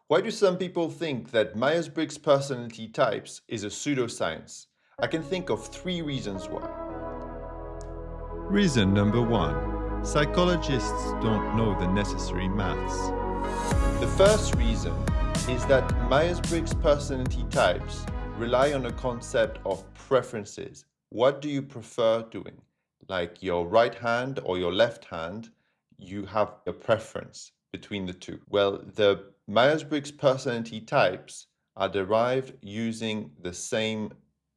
Why do some people think that Myers-Briggs personality types is a pseudoscience? I can think of three reasons why. Reason number one, psychologists don't know the necessary maths. The first reason is that Myers-Briggs personality types rely on a concept of preferences. What do you prefer doing? Like your right hand or your left hand, you have a preference between the two. Well, the Myers-Briggs personality types are derived using the same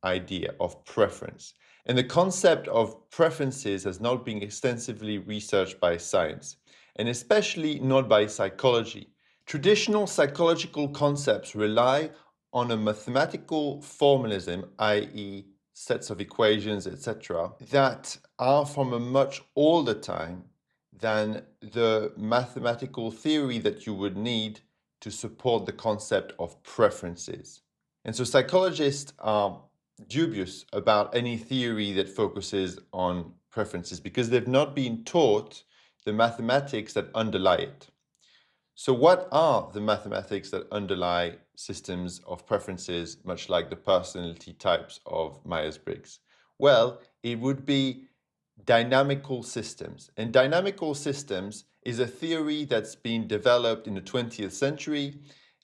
idea of preference. And the concept of preferences has not been extensively researched by science, and especially not by psychology. Traditional psychological concepts rely on a mathematical formalism, i.e., sets of equations, etc., that are from a much older time than the mathematical theory that you would need to support the concept of preferences. And so psychologists are dubious about any theory that focuses on preferences because they've not been taught the mathematics that underlie it. So what are the mathematics that underlie systems of preferences, much like the personality types of Myers-Briggs? Well, it would be dynamical systems. And dynamical systems is a theory that's been developed in the 20th century,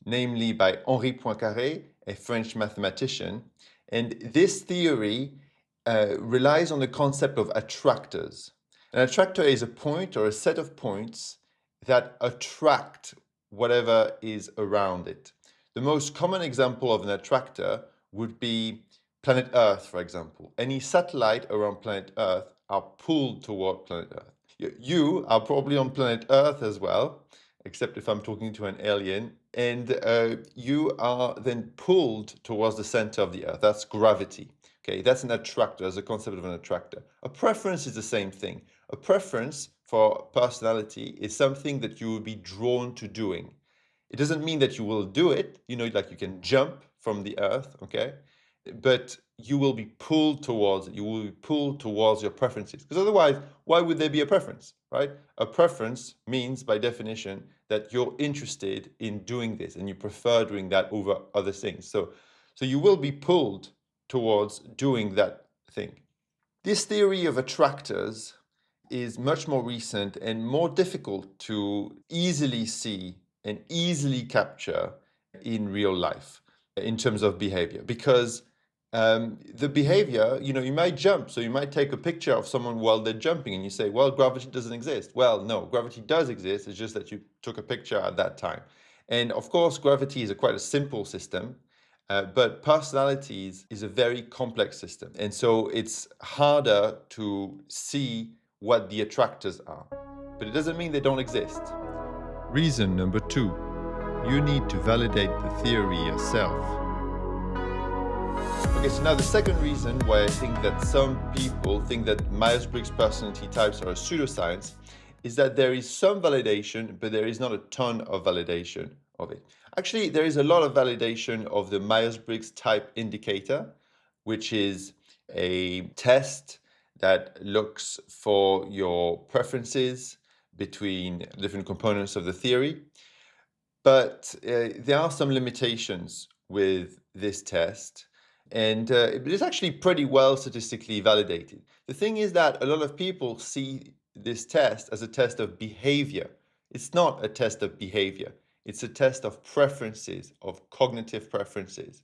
namely by Henri Poincaré, a French mathematician. And this theory relies on the concept of attractors. An attractor is a point or a set of points that attract whatever is around it. The most common example of an attractor would be planet Earth, for example. Any satellite around planet Earth are pulled toward planet Earth. You are probably on planet Earth as well, except if I'm talking to an alien, and you are then pulled towards the center of the Earth. That's gravity. Okay, that's an attractor, that's a concept of an attractor. A preference is the same thing. A preference for personality is something that you will be drawn to doing. It doesn't mean that you will do it, like you can jump from the earth, okay? But you will be pulled towards it. You will be pulled towards your preferences. Because otherwise, why would there be a preference, right? A preference means, by definition, that you're interested in doing this and you prefer doing that over other things. So you will be pulled towards doing that thing. This theory of attractors is much more recent and more difficult to easily see and easily capture in real life in terms of behavior, because the behavior, you might jump, so you might take a picture of someone while they're jumping and you say, well, gravity doesn't exist. Well, no, gravity does exist. It's just that you took a picture at that time. And of course, gravity is quite a simple system. But personalities is a very complex system. And so it's harder to see what the attractors are. But it doesn't mean they don't exist. Reason number two, you need to validate the theory yourself. Okay, so now the second reason why I think that some people think that Myers-Briggs personality types are a pseudoscience is that there is some validation, but there is not a ton of validation of it. Actually, there is a lot of validation of the Myers-Briggs type indicator, which is a test that looks for your preferences between different components of the theory. But there are some limitations with this test, and it is actually pretty well statistically validated. The thing is that a lot of people see this test as a test of behavior. It's not a test of behavior. It's a test of preferences, of cognitive preferences.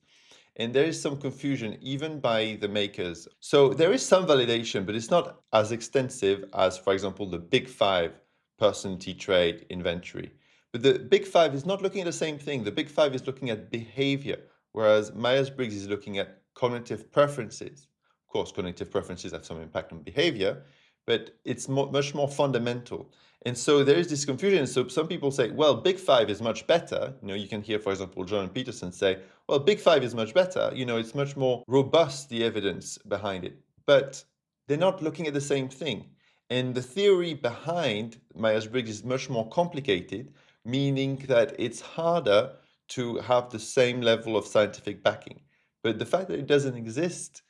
And there is some confusion even by the makers. So there is some validation, but it's not as extensive as, for example, the Big Five personality trait inventory. But the Big Five is not looking at the same thing. The Big Five is looking at behavior, whereas Myers-Briggs is looking at cognitive preferences. Of course, cognitive preferences have some impact on behavior, but it's much more fundamental. And so there is this confusion. So some people say, well, Big Five is much better. You can hear, for example, Jordan Peterson say, well, Big Five is much better. It's much more robust, the evidence behind it. But they're not looking at the same thing. And the theory behind Myers-Briggs is much more complicated, meaning that it's harder to have the same level of scientific backing. But the fact that it doesn't exist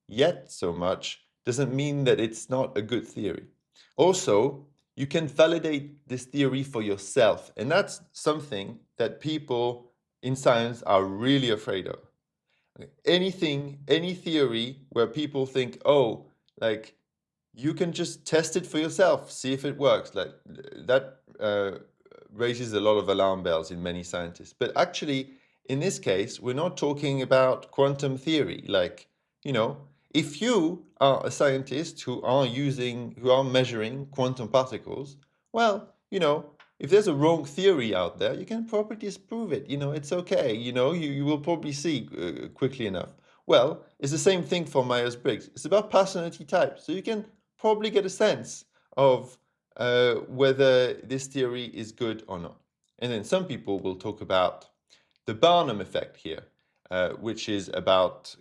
yet so much doesn't mean that it's not a good theory. Also, you can validate this theory for yourself. And that's something that people in science are really afraid of. Anything, any theory where people think, oh, like you can just test it for yourself, see if it works. Like that raises a lot of alarm bells in many scientists. But actually, in this case, we're not talking about quantum theory. Like, you know, if you are a scientist who are measuring quantum particles, well, if there's a wrong theory out there, you can probably disprove it. It's okay. You will probably see quickly enough. Well, it's the same thing for Myers-Briggs. It's about personality types. So you can probably get a sense of whether this theory is good or not. And then some people will talk about the Barnum effect here, which is about,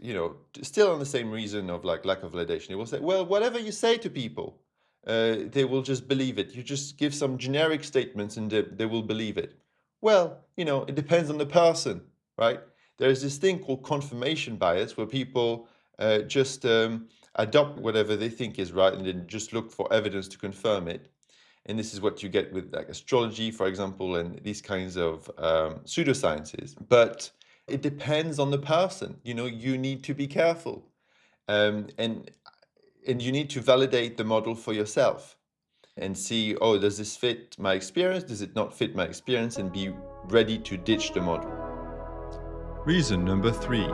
still on the same reason of like lack of validation. It will say, well, whatever you say to people, they will just believe it. You just give some generic statements and they will believe it. Well, it depends on the person, right? There's this thing called confirmation bias where people just adopt whatever they think is right and then just look for evidence to confirm it. And this is what you get with like astrology, for example, and these kinds of pseudosciences. But it depends on the person. You need to be careful, and you need to validate the model for yourself and see, oh, does this fit my experience? Does it not fit my experience? And be ready to ditch the model. Reason number 3.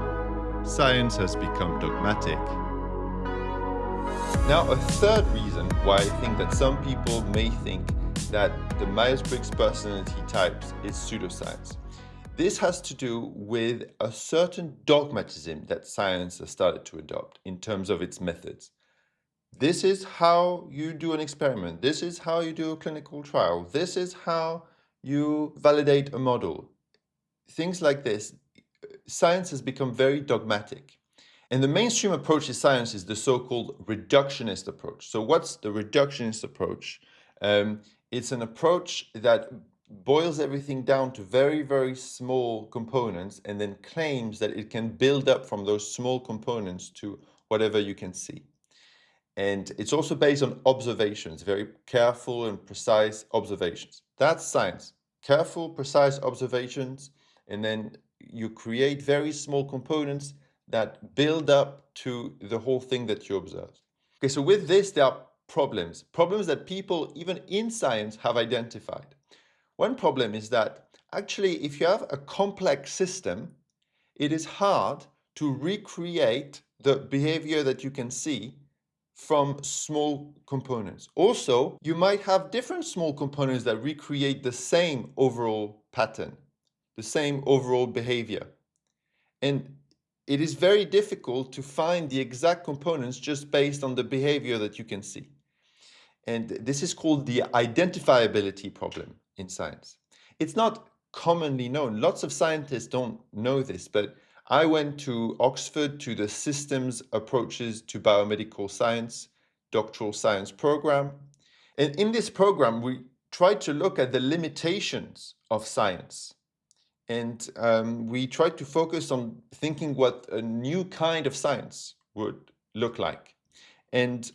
Science has become dogmatic. Now, a third reason why I think that some people may think that the Myers-Briggs personality types is pseudoscience. This has to do with a certain dogmatism that science has started to adopt in terms of its methods. This is how you do an experiment. This is how you do a clinical trial. This is how you validate a model. Things like this. Science has become very dogmatic. And the mainstream approach to science is the so-called reductionist approach. So what's the reductionist approach? It's an approach that boils everything down to very, very small components and then claims that it can build up from those small components to whatever you can see. And it's also based on observations, very careful and precise observations. That's science. Careful, precise observations, and then you create very small components that build up to the whole thing that you observe. Okay, so with this, there are problems that people, even in science, have identified. One problem is that actually, if you have a complex system, it is hard to recreate the behavior that you can see from small components. Also, you might have different small components that recreate the same overall pattern, the same overall behavior. And it is very difficult to find the exact components just based on the behavior that you can see. And this is called the identifiability problem in science. It's not commonly known. Lots of scientists don't know this, but I went to Oxford to the Systems Approaches to Biomedical Science doctoral science program. And in this program, we tried to look at the limitations of science. And we tried to focus on thinking what a new kind of science would look like. And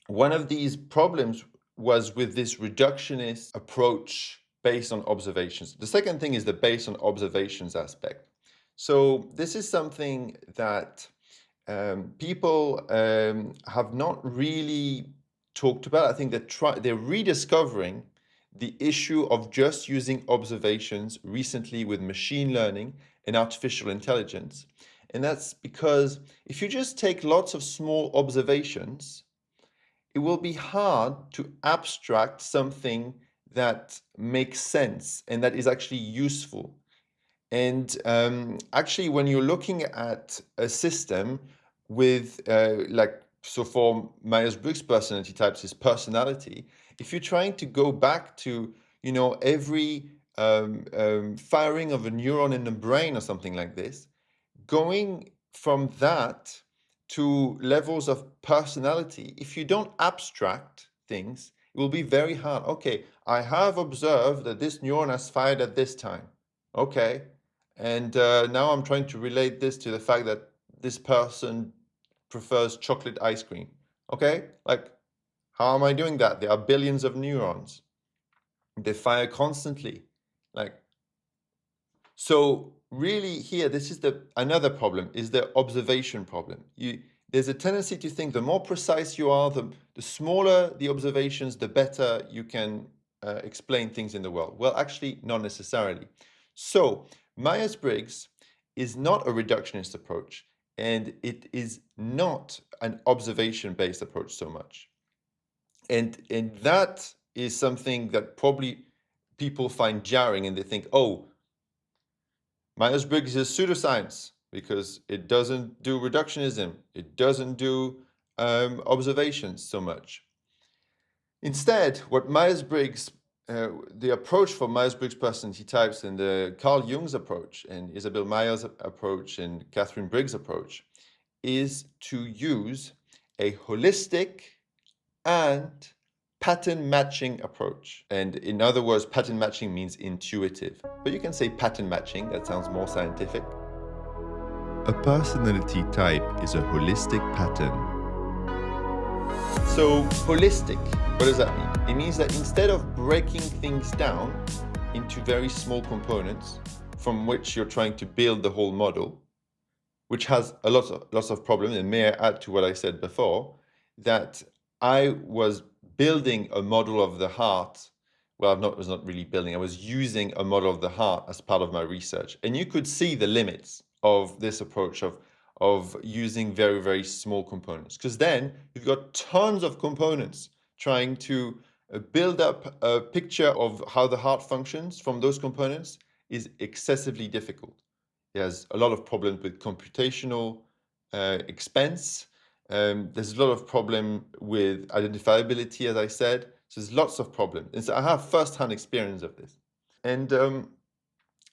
one of these problems was with this reductionist approach based on observations. The second thing is the based on observations aspect. So this is something that people have not really talked about. I think they're rediscovering the issue of just using observations recently with machine learning and artificial intelligence. And that's because if you just take lots of small observations, it will be hard to abstract something that makes sense and that is actually useful. And actually, when you're looking at a system with so for Myers-Briggs personality types is personality, if you're trying to go back to, every firing of a neuron in the brain or something like this, going from that to levels of personality, if you don't abstract things, it will be very hard. Okay, I have observed that this neuron has fired at this time. Okay, and now I'm trying to relate this to the fact that this person prefers chocolate ice cream. Okay, like, how am I doing that? There are billions of neurons. They fire constantly. Like, So really here, this is another problem, is the observation problem. There's a tendency to think the more precise you are, the smaller the observations, the better you can explain things in the world. Well, actually, not necessarily. So Myers-Briggs is not a reductionist approach, and it is not an observation-based approach so much. And that is something that probably people find jarring, and they think, oh, Myers-Briggs is pseudoscience because it doesn't do reductionism. It doesn't do observations so much. Instead, what Myers-Briggs, the approach for Myers-Briggs personality types and the Carl Jung's approach and Isabel Myers' approach and Catherine Briggs' approach is to use a holistic and pattern matching approach. And in other words, pattern matching means intuitive, but you can say pattern matching, that sounds more scientific. A personality type is a holistic pattern. So holistic, what does that mean? It means that instead of breaking things down into very small components from which you're trying to build the whole model, which has lots of problems, and may I add to what I said before, that I was building a model of the heart. Well, I was not really building, I was using a model of the heart as part of my research. And you could see the limits of this approach of using very, very small components. Because then you've got tons of components trying to build up a picture of how the heart functions from those components is excessively difficult. There's a lot of problems with computational expense. There's a lot of problem with identifiability, as I said. So there's lots of problems. And so I have first-hand experience of this. And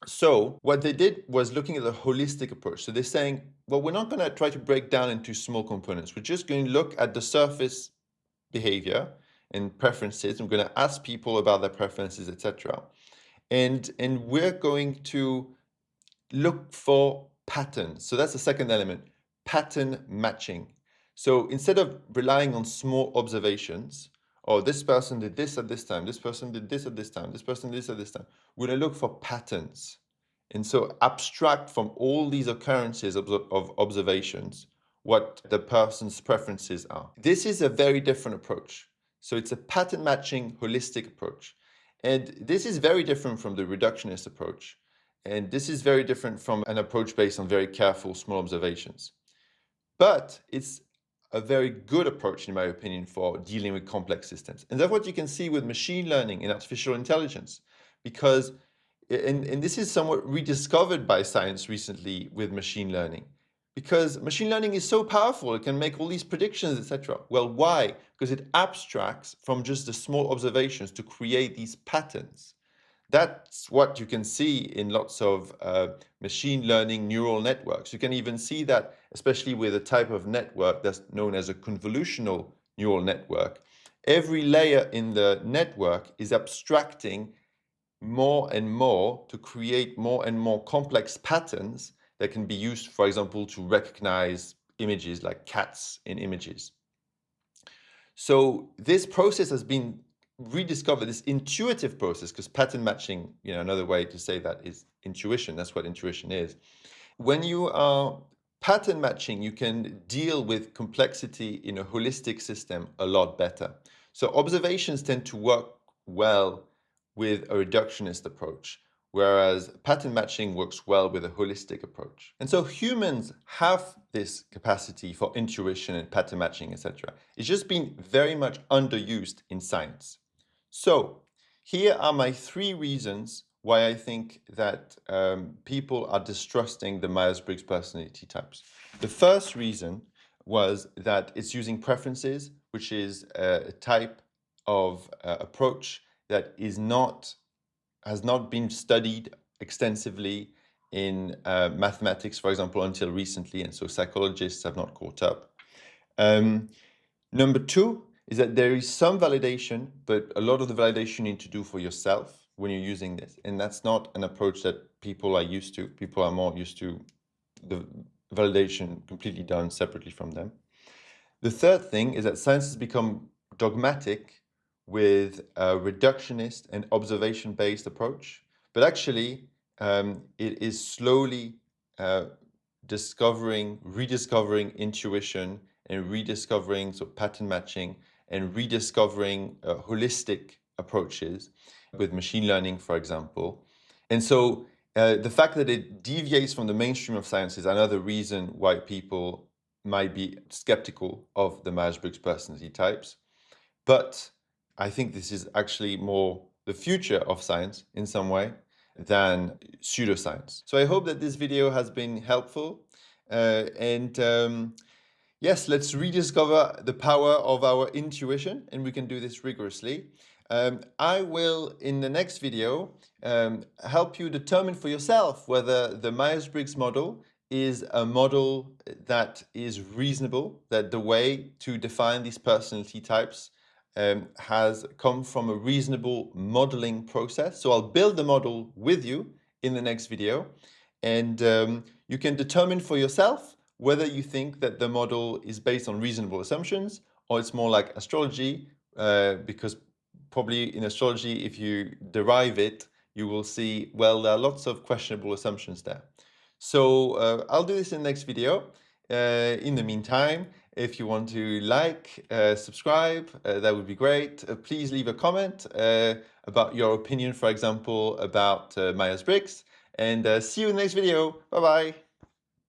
so what they did was looking at the holistic approach. So they're saying, well, we're not going to try to break down into small components. We're just going to look at the surface behavior and preferences. I'm going to ask people about their preferences, etc. And we're going to look for patterns. So that's the second element, pattern matching. So instead of relying on small observations, oh, this person did this at this time, this person did this at this time, this person did this at this time, we're going to look for patterns. And so abstract from all these occurrences of observations what the person's preferences are. This is a very different approach. So it's a pattern matching holistic approach. And this is very different from the reductionist approach. And this is very different from an approach based on very careful small observations. But it's a very good approach, in my opinion, for dealing with complex systems. And that's what you can see with machine learning and artificial intelligence, because, and this is somewhat rediscovered by science recently with machine learning, because machine learning is so powerful, it can make all these predictions, etc. Well, why? Because it abstracts from just the small observations to create these patterns. That's what you can see in lots of machine learning neural networks. You can even see that, especially with a type of network that's known as a convolutional neural network. Every layer in the network is abstracting more and more to create more and more complex patterns that can be used, for example, to recognize images like cats in images. So this process has been rediscovered, this intuitive process, because pattern matching, another way to say that is intuition. That's what intuition is. When you are pattern matching, you can deal with complexity in a holistic system a lot better. So observations tend to work well with a reductionist approach, whereas pattern matching works well with a holistic approach. And so humans have this capacity for intuition and pattern matching, etc. It's just been very much underused in science. So here are my 3 reasons why I think that people are distrusting the Myers-Briggs personality types. The first reason was that it's using preferences, which is a type of approach that has not been studied extensively in mathematics, for example, until recently, and so psychologists have not caught up. Number 2 is that there is some validation, but a lot of the validation you need to do for yourself when you're using this. And that's not an approach that people are used to. People are more used to the validation completely done separately from them. The third thing is that science has become dogmatic with a reductionist and observation-based approach. But actually, it is slowly rediscovering intuition and rediscovering pattern matching and rediscovering holistic approaches with machine learning, for example. And so the fact that it deviates from the mainstream of science is another reason why people might be skeptical of the Myers-Briggs personality types. But I think this is actually more the future of science in some way than pseudoscience. So I hope that this video has been helpful. Yes, let's rediscover the power of our intuition, and we can do this rigorously. I will, in the next video, help you determine for yourself whether the Myers-Briggs model is a model that is reasonable, that the way to define these personality types has come from a reasonable modeling process. So I'll build the model with you in the next video, and you can determine for yourself whether you think that the model is based on reasonable assumptions or it's more like astrology, because probably in astrology, if you derive it, you will see, well, there are lots of questionable assumptions there. So I'll do this in the next video. In the meantime, if you want to like, subscribe, that would be great. Please leave a comment about your opinion, for example, about Myers-Briggs. And see you in the next video. Bye-bye.